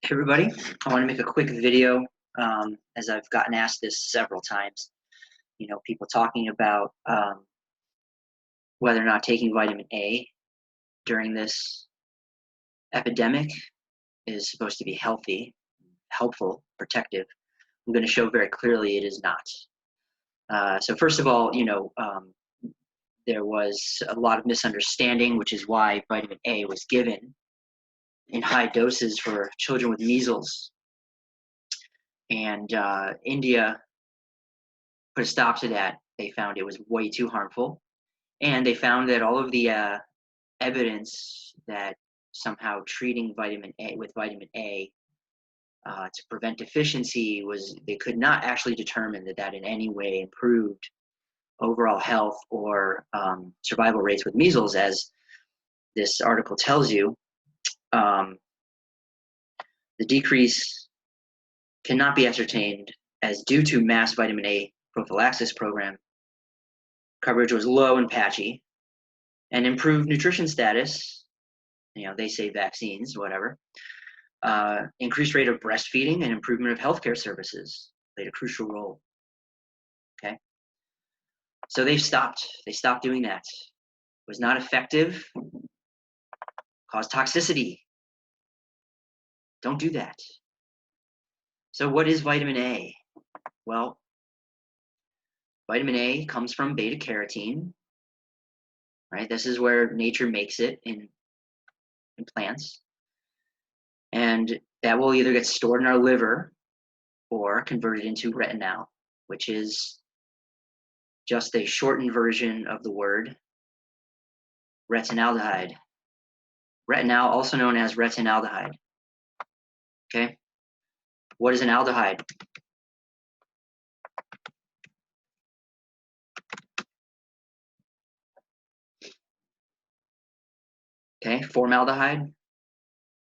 Hey everybody, I want to make a quick video as I've gotten asked this several times. People talking about whether or not taking vitamin A during this epidemic is supposed to be healthy, helpful, protective. I'm going to show very clearly it is not. So first of all, there was a lot of misunderstanding, which is why vitamin A was given in high doses for children with measles. And India put a stop to that. They found it was way too harmful. And they found that all of the evidence that somehow treating vitamin A with vitamin A to prevent deficiency they could not actually determine that in any way improved overall health or survival rates with measles, as this article tells you. The decrease cannot be ascertained as due to mass vitamin A prophylaxis program. Coverage was low and patchy, and improved nutrition status, they say vaccines, whatever, increased rate of breastfeeding and improvement of healthcare services played a crucial role. Okay, so they stopped doing that. It was not effective, caused toxicity. Don't do that. So what is vitamin A? Well, vitamin A comes from beta carotene, right? This is where nature makes it in plants. And that will either get stored in our liver or converted into retinol, which is just a shortened version of the word retinaldehyde. Retinol, also known as retinaldehyde. Okay? What is an aldehyde? Okay, formaldehyde,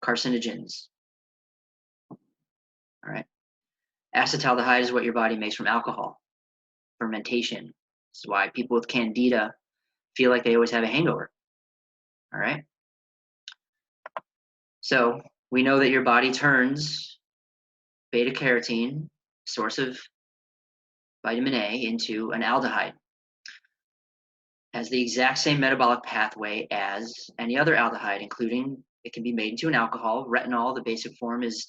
carcinogens. All right. Acetaldehyde is what your body makes from alcohol, fermentation. This is why people with candida feel like they always have a hangover. All right. So we know that your body turns beta carotene, source of vitamin A, into an aldehyde. Has the exact same metabolic pathway as any other aldehyde, including it can be made into an alcohol. Retinol, the basic form, is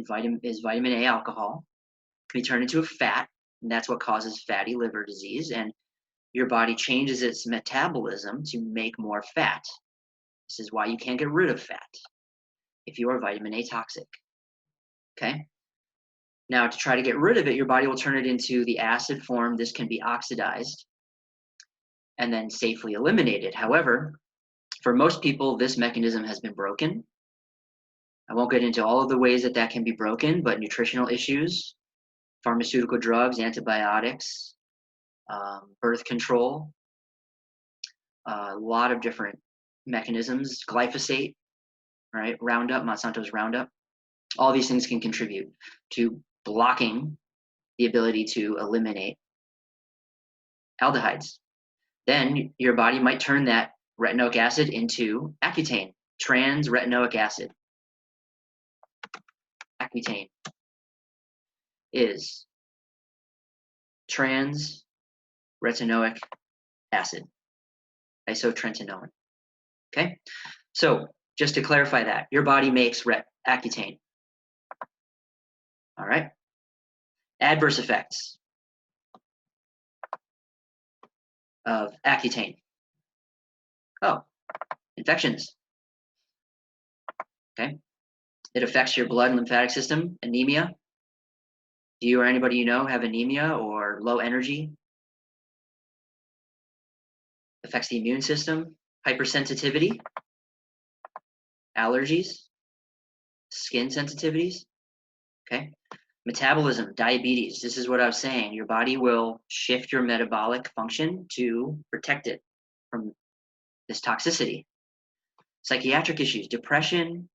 vitamin A alcohol. It can be turned into a fat, and that's what causes fatty liver disease. And your body changes its metabolism to make more fat. This is why you can't get rid of fat if you are vitamin A toxic. Okay? Now, to try to get rid of it, your body will turn it into the acid form. This can be oxidized and then safely eliminated. However, for most people, this mechanism has been broken. I won't get into all of the ways that can be broken, but nutritional issues, pharmaceutical drugs, antibiotics, birth control, a lot of different mechanisms, glyphosate, right? Roundup, Monsanto's Roundup. All these things can contribute to blocking the ability to eliminate aldehydes. Then your body might turn that retinoic acid into Accutane, trans-retinoic acid. Accutane is trans-retinoic acid, isotretinoin. Okay, so just to clarify that, your body makes Accutane. All right. Adverse effects of Accutane. Oh, infections. Okay. It affects your blood and lymphatic system, anemia. Do you or anybody you know have anemia or low energy? Affects the immune system, hypersensitivity, allergies, skin sensitivities. Okay. Metabolism, diabetes. This is what I was saying. Your body will shift your metabolic function to protect it from this toxicity. Psychiatric issues, depression,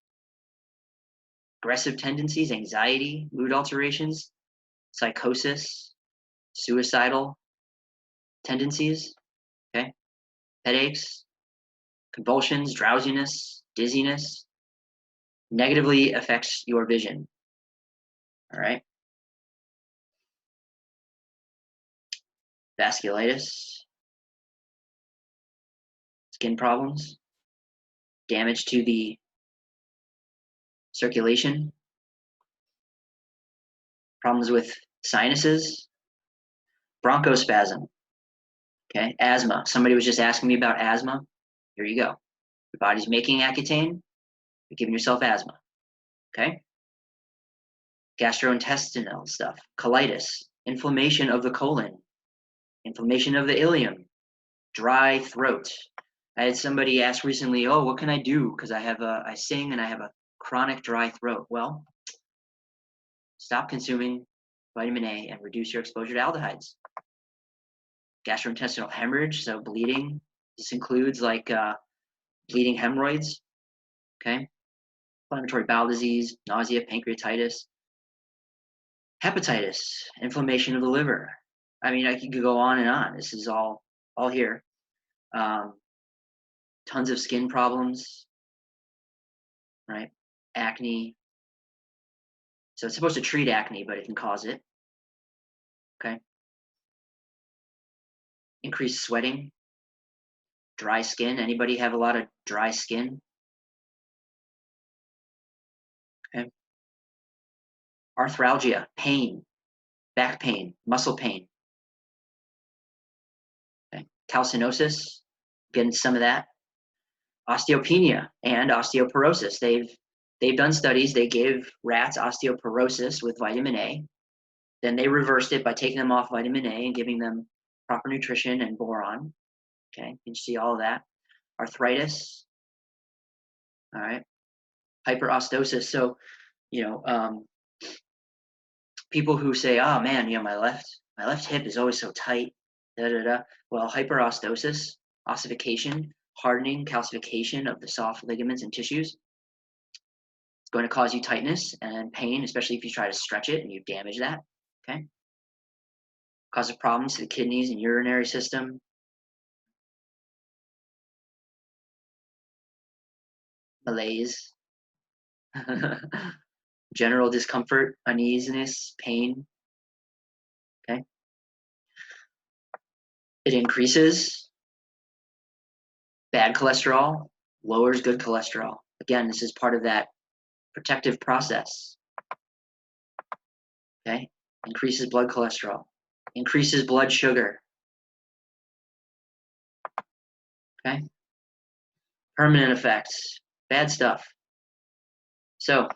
aggressive tendencies, anxiety, mood alterations, psychosis, suicidal tendencies, okay? Headaches, convulsions, drowsiness, dizziness, negatively affects your vision. All right. Vasculitis, skin problems, damage to the circulation, problems with sinuses, bronchospasm, okay, asthma. Somebody was just asking me about asthma. Here you go. Your body's making Accutane, you're giving yourself asthma, okay? Gastrointestinal stuff, colitis, inflammation of the colon, inflammation of the ileum, dry throat. I had somebody ask recently, "Oh, what can I do? Because I sing and I have a chronic dry throat." Well, stop consuming vitamin A and reduce your exposure to aldehydes. Gastrointestinal hemorrhage, so bleeding. This includes like bleeding hemorrhoids, okay? Inflammatory bowel disease, nausea, pancreatitis, hepatitis, inflammation of the liver. I mean, I could go on and on. This is all here. Tons of skin problems, right? Acne. So it's supposed to treat acne, but it can cause it. Okay. Increased sweating, dry skin. Anybody have a lot of dry skin? Okay. Arthralgia, pain, back pain, muscle pain. Okay. Calcinosis, getting some of that. Osteopenia and osteoporosis. They've done studies. They gave rats osteoporosis with vitamin A. Then they reversed it by taking them off vitamin A and giving them proper nutrition and boron. Okay, you can see all of that. Arthritis. All right. Hyperostosis. So, people who say, "Oh man, my left hip is always so tight." Da da da. Well, hyperostosis, ossification, hardening, calcification of the soft ligaments and tissues. It's going to cause you tightness and pain, especially if you try to stretch it and you damage that. Okay. Causes problems to the kidneys and urinary system. Malaise. General discomfort, uneasiness, pain. Okay. It increases bad cholesterol, lowers good cholesterol. Again, this is part of that protective process. Okay. Increases blood cholesterol, increases blood sugar. Okay. Permanent effects, bad stuff. So,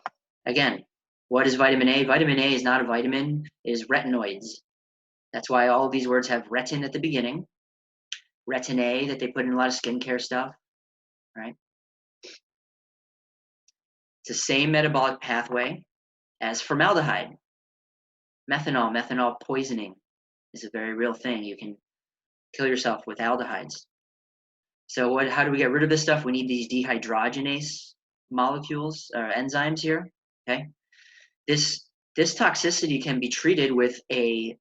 again, what is vitamin A? Vitamin A is not a vitamin, it is retinoids. That's why all of these words have retin at the beginning. Retin A that they put in a lot of skincare stuff, right? It's the same metabolic pathway as formaldehyde. Methanol poisoning is a very real thing. You can kill yourself with aldehydes. So how do we get rid of this stuff? We need these dehydrogenase molecules or enzymes here, okay? This toxicity can be treated with a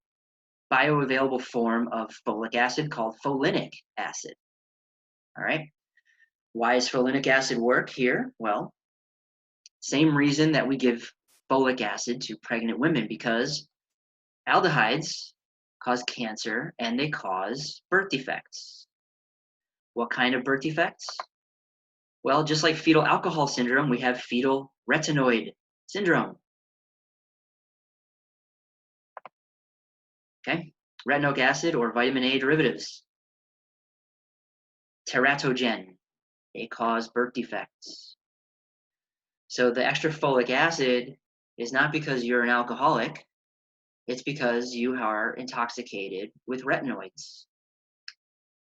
bioavailable form of folic acid called folinic acid, all right? Why does folinic acid work here? Well, same reason that we give folic acid to pregnant women, because aldehydes cause cancer and they cause birth defects. What kind of birth defects? Well, just like fetal alcohol syndrome, we have fetal retinoid syndrome. Okay, retinoic acid or vitamin A derivatives. Teratogen, they cause birth defects. So the extra folic acid is not because you're an alcoholic, it's because you are intoxicated with retinoids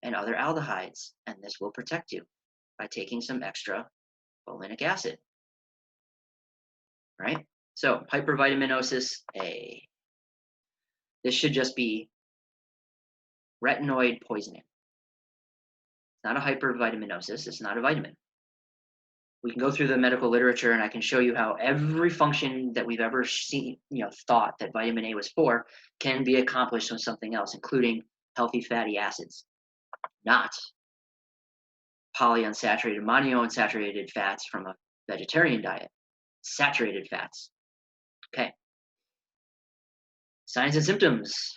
and other aldehydes, and this will protect you by taking some extra folinic acid, right? So hypervitaminosis A. This should just be retinoid poisoning. It's not a hypervitaminosis, it's not a vitamin. We can go through the medical literature and I can show you how every function that we've ever seen, thought that vitamin A was for can be accomplished with something else, including healthy fatty acids, not polyunsaturated, monounsaturated fats from a vegetarian diet. saturated fats. Okay. Signs and symptoms,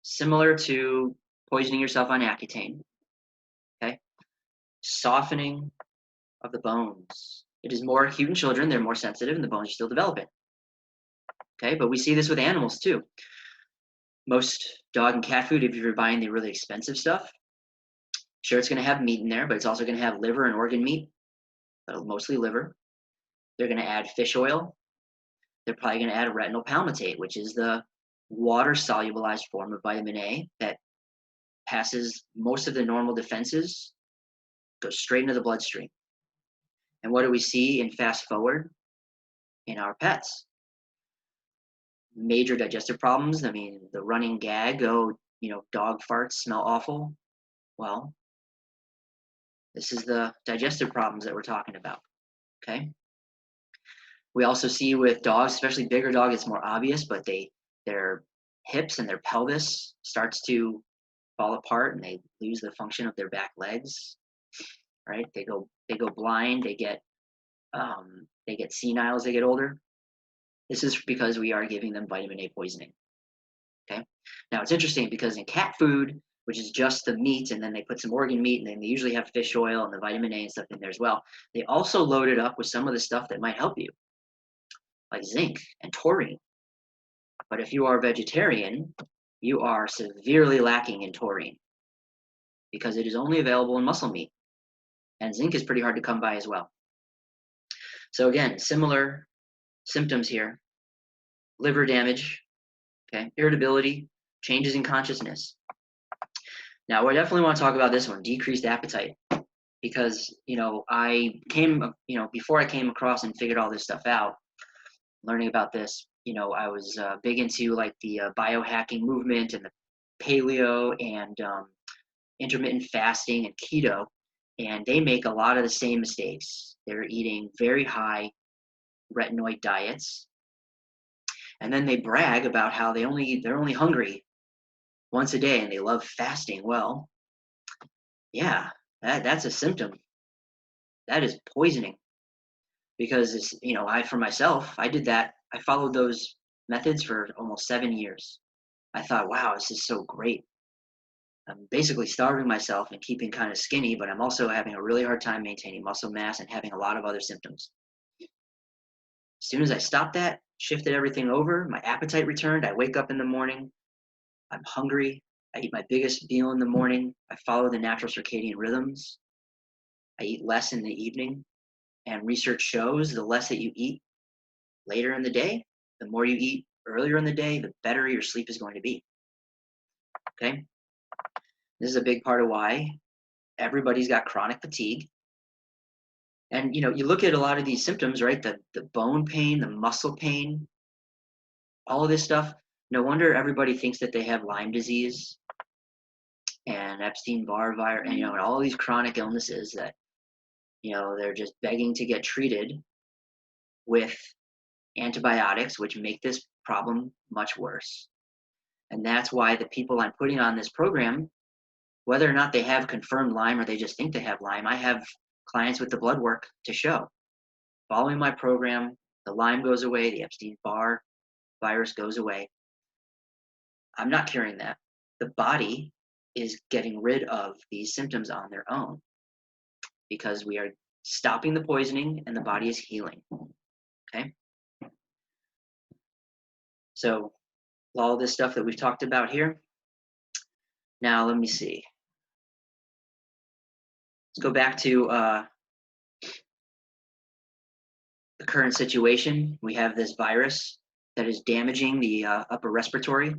similar to poisoning yourself on Accutane. Okay. Softening of the bones. It is more acute in children. They're more sensitive and the bones are still developing. Okay. But we see this with animals too. Most dog and cat food, if you're buying the really expensive stuff, sure, it's going to have meat in there, but it's also going to have liver and organ meat, but mostly liver. They're going to add fish oil. They're probably going to add retinol palmitate, which is the water solubilized form of vitamin A that passes most of the normal defenses, goes straight into the bloodstream. And what do we see in fast forward in our pets? Major digestive problems. I mean, the running gag, oh, dog farts smell awful. Well, this is the digestive problems that we're talking about. Okay. We also see with dogs, especially bigger dogs, it's more obvious, but their hips and their pelvis starts to fall apart and they lose the function of their back legs. Right? They go blind, they get senile as they get older. This is because we are giving them vitamin A poisoning. Okay. Now it's interesting because in cat food, which is just the meat, and then they put some organ meat, and then they usually have fish oil and the vitamin A and stuff in there as well. They also load it up with some of the stuff that might help you, like zinc and taurine. But if you are vegetarian, you are severely lacking in taurine because it is only available in muscle meat. And zinc is pretty hard to come by as well. So again, similar symptoms here. Liver damage, okay, irritability, changes in consciousness. Now, I definitely want to talk about this one, decreased appetite, because, before I came across and figured all this stuff out, learning about this, I was big into like the biohacking movement and the paleo and intermittent fasting and keto, and they make a lot of the same mistakes. They're eating very high retinoid diets, and then they brag about how they're only hungry once a day and they love fasting. Well, yeah, that's a symptom. That is poisoning, because it's, for myself, I did that. I followed those methods for almost 7 years. I thought, wow, this is so great. I'm basically starving myself and keeping kind of skinny, but I'm also having a really hard time maintaining muscle mass and having a lot of other symptoms. As soon as I stopped that, shifted everything over, my appetite returned. I wake up in the morning, I'm hungry. I eat my biggest meal in the morning. I follow the natural circadian rhythms. I eat less in the evening. And research shows the less that you eat later in the day, the more you eat earlier in the day, the better your sleep is going to be. Okay? This is a big part of why everybody's got chronic fatigue. And, you look at a lot of these symptoms, right? The bone pain, the muscle pain, all of this stuff. No wonder everybody thinks that they have Lyme disease and Epstein-Barr virus, and, and all these chronic illnesses that, they're just begging to get treated with antibiotics, which make this problem much worse. And that's why the people I'm putting on this program, whether or not they have confirmed Lyme or they just think they have Lyme, I have clients with the blood work to show. Following my program, the Lyme goes away, the Epstein-Barr virus goes away. I'm not curing that. The body is getting rid of these symptoms on their own because we are stopping the poisoning and the body is healing. Okay? So all this stuff that we've talked about here. Now let me see. Let's go back to the current situation. We have this virus that is damaging the upper respiratory.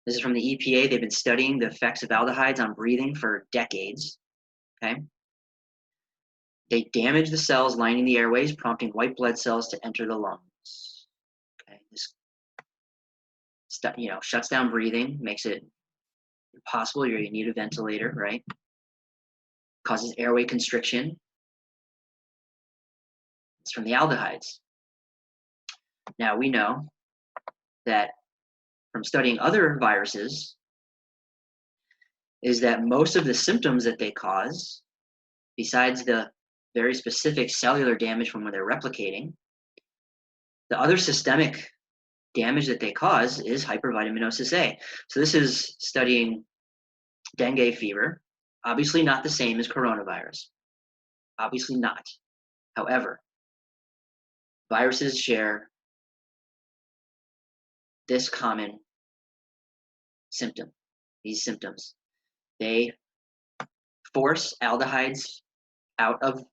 This is from the EPA. They've been studying the effects of aldehydes on breathing for decades. Okay. They damage the cells lining the airways, prompting white blood cells to enter the lungs. Okay. This shuts down breathing, makes it impossible. You need a ventilator, right? Causes airway constriction. It's from the aldehydes. Now we know that from studying other viruses is that most of the symptoms that they cause, besides the very specific cellular damage from when they're replicating, The other systemic damage that they cause is hypervitaminosis A. So this is studying dengue fever, obviously not the same as coronavirus. Obviously not. However, viruses share this common symptom, these symptoms. They force aldehydes out of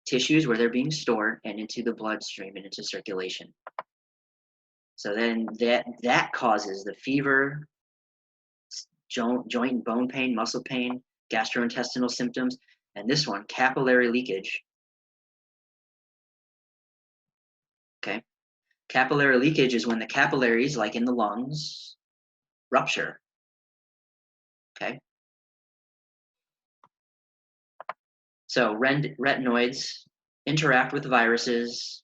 tissues where they're being stored and into the bloodstream and into circulation. So then that causes the fever, joint and bone pain, muscle pain, gastrointestinal symptoms, and this one, capillary leakage. Okay. Capillary leakage is when the capillaries, like in the lungs, rupture. Okay. So retinoids interact with viruses,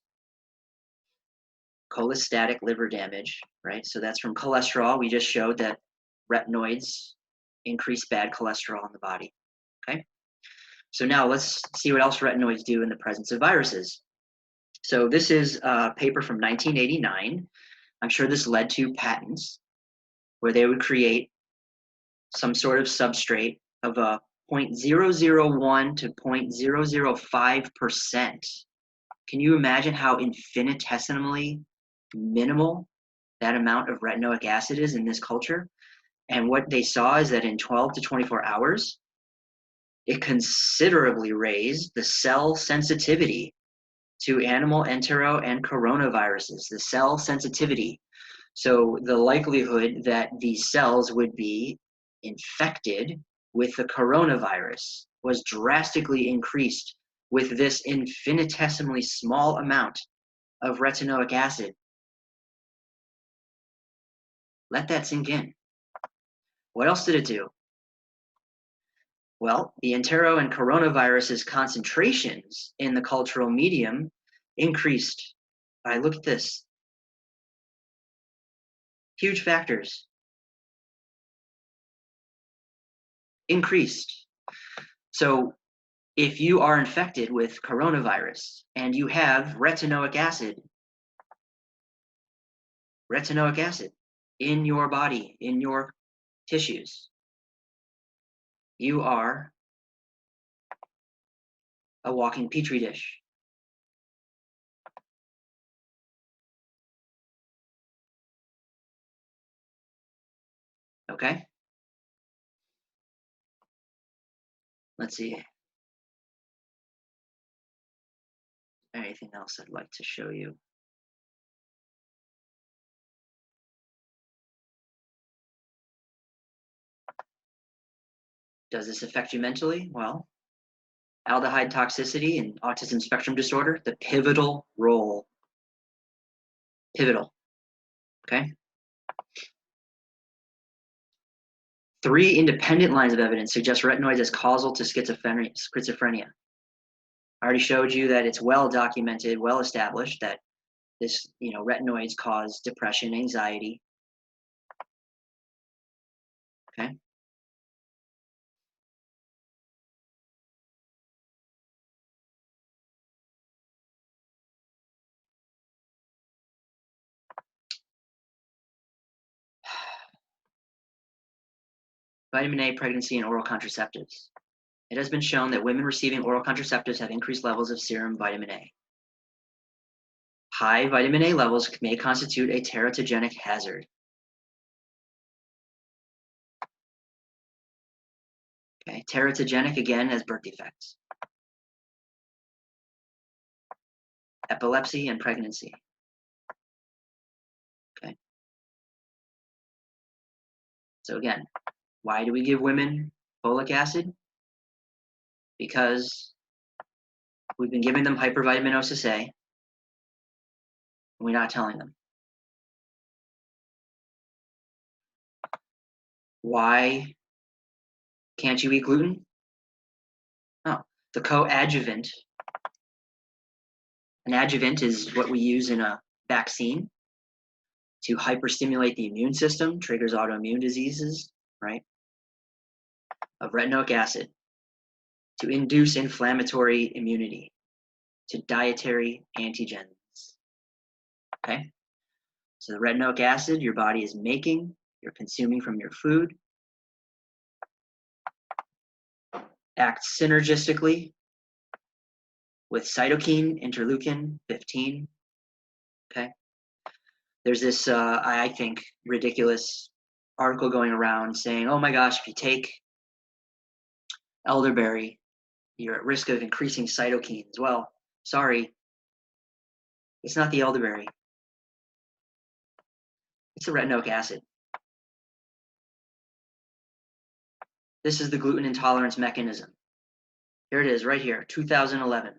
cholestatic liver damage, right? So that's from cholesterol. We just showed that retinoids increase bad cholesterol in the body. Okay. So now let's see what else retinoids do in the presence of viruses. So this is a paper from 1989. I'm sure this led to patents where they would create some sort of substrate of a 0.001 to 0.005%. Can you imagine how infinitesimally minimal that amount of retinoic acid is in this culture? And what they saw is that in 12 to 24 hours, it considerably raised the cell sensitivity to animal entero and coronaviruses, the cell sensitivity. So the likelihood that these cells would be infected with the coronavirus was drastically increased with this infinitesimally small amount of retinoic acid. Let that sink in. What else did it do? Well, the entero and coronavirus's concentrations in the cultural medium increased. All right, look at this. Huge factors. Increased. So if you are infected with coronavirus and you have retinoic acid in your body, in your tissues, you are a walking petri dish. Okay? Let's see. Anything else I'd like to show you? Does this affect you mentally? Well, aldehyde toxicity and autism spectrum disorder, the pivotal role. Pivotal. Okay? 3 independent lines of evidence suggest retinoids as causal to schizophrenia. I already showed you that it's well documented, well established that this, retinoids cause depression, anxiety. Okay. Vitamin A, pregnancy, and oral contraceptives. It has been shown that women receiving oral contraceptives have increased levels of serum vitamin A. High vitamin A levels may constitute a teratogenic hazard. Okay, teratogenic again as birth defects. Epilepsy and pregnancy. Okay. So again, why do we give women folic acid? Because we've been giving them hypervitaminosis A, and we're not telling them. Why can't you eat gluten? Oh, the coadjuvant. An adjuvant is what we use in a vaccine to hyperstimulate the immune system, triggers autoimmune diseases, right? Of retinoic acid, to induce inflammatory immunity, to dietary antigens. Okay. So the retinoic acid your body is making, you're consuming from your food, acts synergistically with cytokine, interleukin 15. Okay. There's this, I think, ridiculous article going around saying, oh my gosh, if you take elderberry, you're at risk of increasing cytokines. Well, sorry, it's not the elderberry, it's the retinoic acid. This is the gluten intolerance mechanism. Here it is, right here, 2011.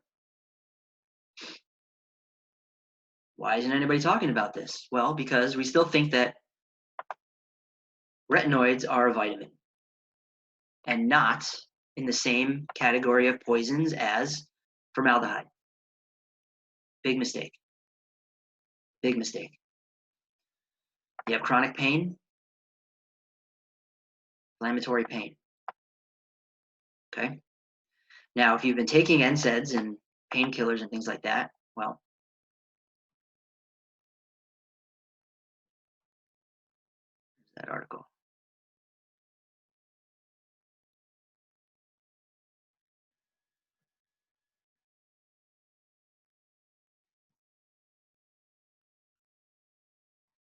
Why isn't anybody talking about this? Well, because we still think that retinoids are a vitamin and not in the same category of poisons as formaldehyde. Big mistake. Big mistake. You have chronic pain, inflammatory pain. Okay? Now, if you've been taking NSAIDs and painkillers and things like that, well, that article.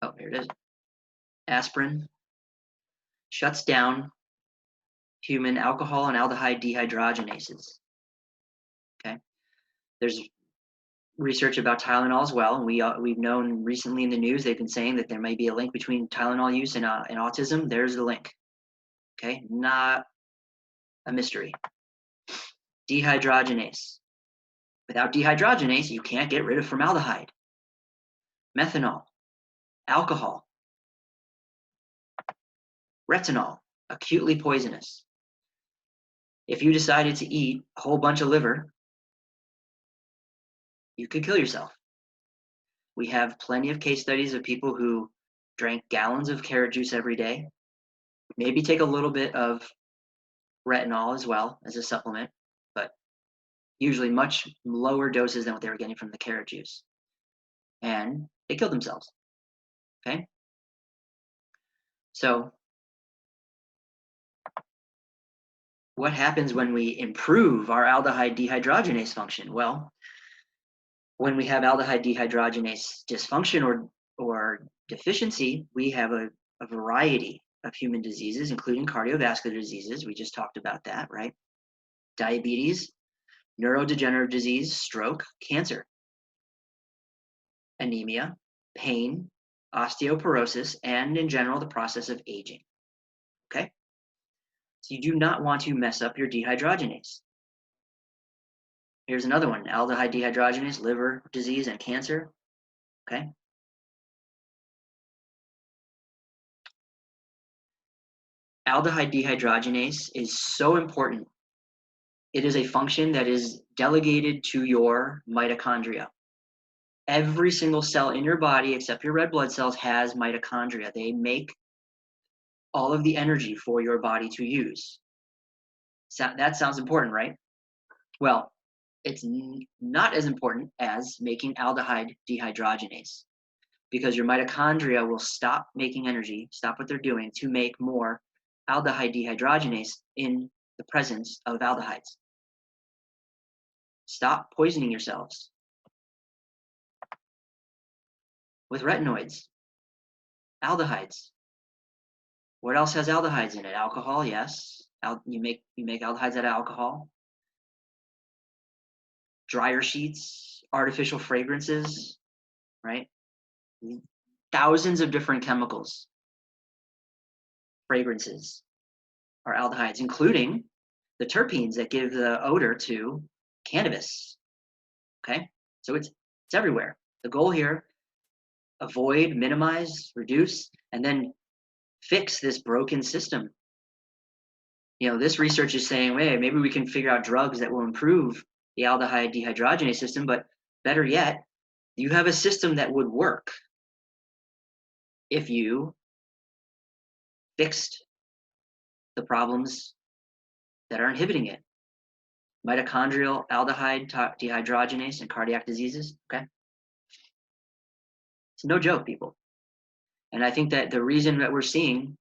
Oh, here it is. Aspirin shuts down human alcohol and aldehyde dehydrogenases. Okay? There's research about Tylenol as well. We've known recently in the news they've been saying that there may be a link between Tylenol use and autism. There's the link. Okay, not a mystery. Dehydrogenase. Without dehydrogenase, you can't get rid of formaldehyde, methanol, alcohol, retinol, acutely poisonous. If you decided to eat a whole bunch of liver, you could kill yourself. We have plenty of case studies of people who drank gallons of carrot juice every day, maybe take a little bit of retinol as well as a supplement, but usually much lower doses than what they were getting from the carrot juice. And they killed themselves. Okay? So, what happens when we improve our aldehyde dehydrogenase function? Well, when we have aldehyde dehydrogenase dysfunction or deficiency, we have a variety of human diseases, including cardiovascular diseases. We just talked about that, right? Diabetes, neurodegenerative disease, stroke, cancer, anemia, pain, osteoporosis, and in general, the process of aging. Okay? So you do not want to mess up your dehydrogenase. Here's another one, aldehyde dehydrogenase, liver disease, and cancer. Okay? Aldehyde dehydrogenase is so important. It is a function that is delegated to your mitochondria. Every single cell in your body, except your red blood cells, has mitochondria. They make all of the energy for your body to use. So that sounds important, right? Well, it's not as important as making aldehyde dehydrogenase because your mitochondria will stop making energy, stop what they're doing to make more aldehyde dehydrogenase in the presence of aldehydes. Stop poisoning yourselves with retinoids, aldehydes. What else has aldehydes in it? Alcohol, yes. You make aldehydes out of alcohol. Dryer sheets, artificial fragrances, right? Thousands of different chemicals, fragrances are aldehydes, including the terpenes that give the odor to cannabis. Okay, so it's everywhere. The goal here: avoid, minimize, reduce, and then fix this broken system. You know, this research is saying, hey, maybe we can figure out drugs that will improve the aldehyde dehydrogenase system, but better yet, you have a system that would work if you fixed the problems that are inhibiting it. Mitochondrial aldehyde dehydrogenase and cardiac diseases, okay? It's no joke, people. And I think that the reason that we're seeing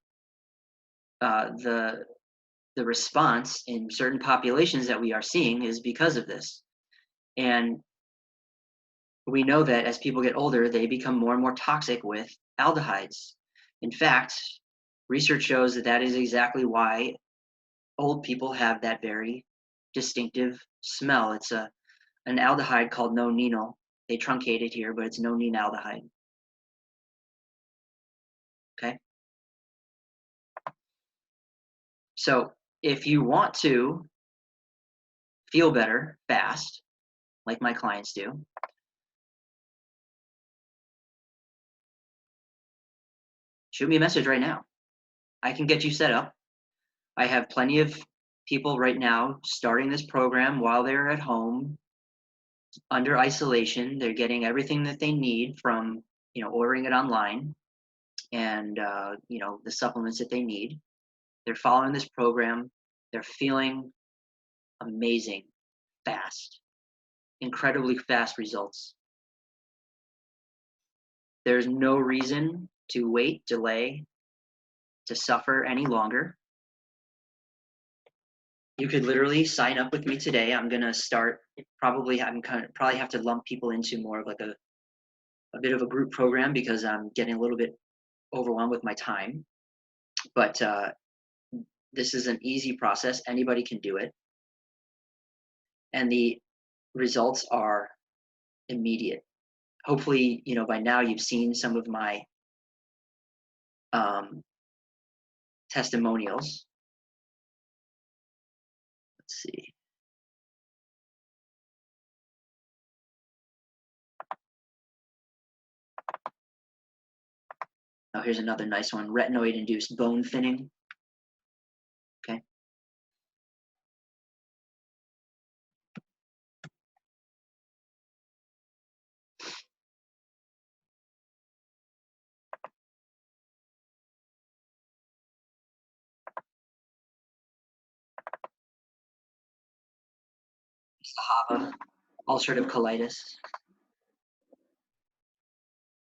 the response in certain populations that we are seeing is because of this. And we know that as people get older, they become more and more toxic with aldehydes. In fact, research shows that that is exactly why old people have that very distinctive smell. It's an aldehyde called nonenal. They truncate it here, but it's nonenaldehyde. Okay. So if you want to feel better fast, like my clients do, shoot me a message right now. I can get you set up. I have plenty of people right now starting this program while they're at home under isolation. They're getting everything that they need from, ordering it online and, the supplements that they need. They're following this program. They're feeling amazing, fast, incredibly fast results. There's no reason to wait, delay, to suffer any longer. You could literally sign up with me today. I'm gonna start. Probably have to lump people into more of like a bit of a group program because I'm getting a little bit overwhelmed with my time. But this is an easy process. Anybody can do it, and the results are immediate. Hopefully, by now you've seen some of my testimonials. Let's see. Oh, here's another nice one. Retinoid-induced bone thinning. Okay. Sahaba, ulcerative colitis.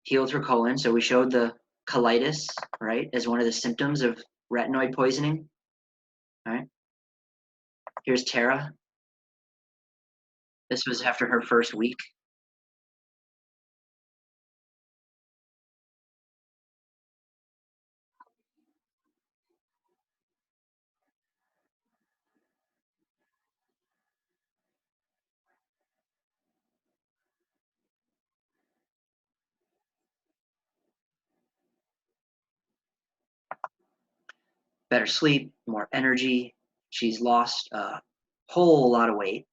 Healed her colon. So we showed the colitis, right, as one of the symptoms of retinoid poisoning. All right. Here's Tara. This was after her first week. Better sleep, more energy. She's lost a whole lot of weight.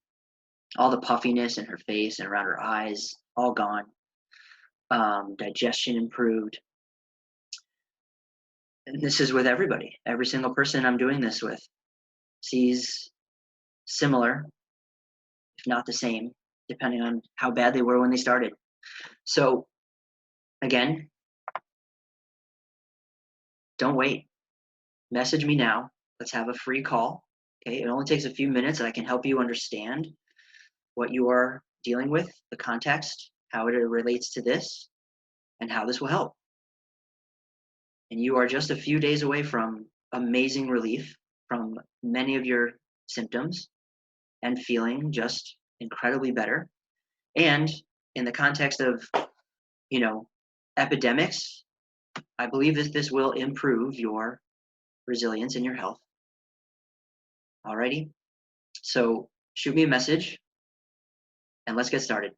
All the puffiness in her face and around her eyes, all gone. Digestion improved. And this is with everybody. Every single person I'm doing this with sees similar, if not the same, depending on how bad they were when they started. So again, don't wait. Message me now. Let's have a free call. Okay, it only takes a few minutes and I can help you understand what you are dealing with, the context, how it relates to this, and how this will help. And you are just a few days away from amazing relief from many of your symptoms and feeling just incredibly better. And in the context of, epidemics, I believe that this will improve your resilience and your health. Alrighty, so shoot me a message and let's get started.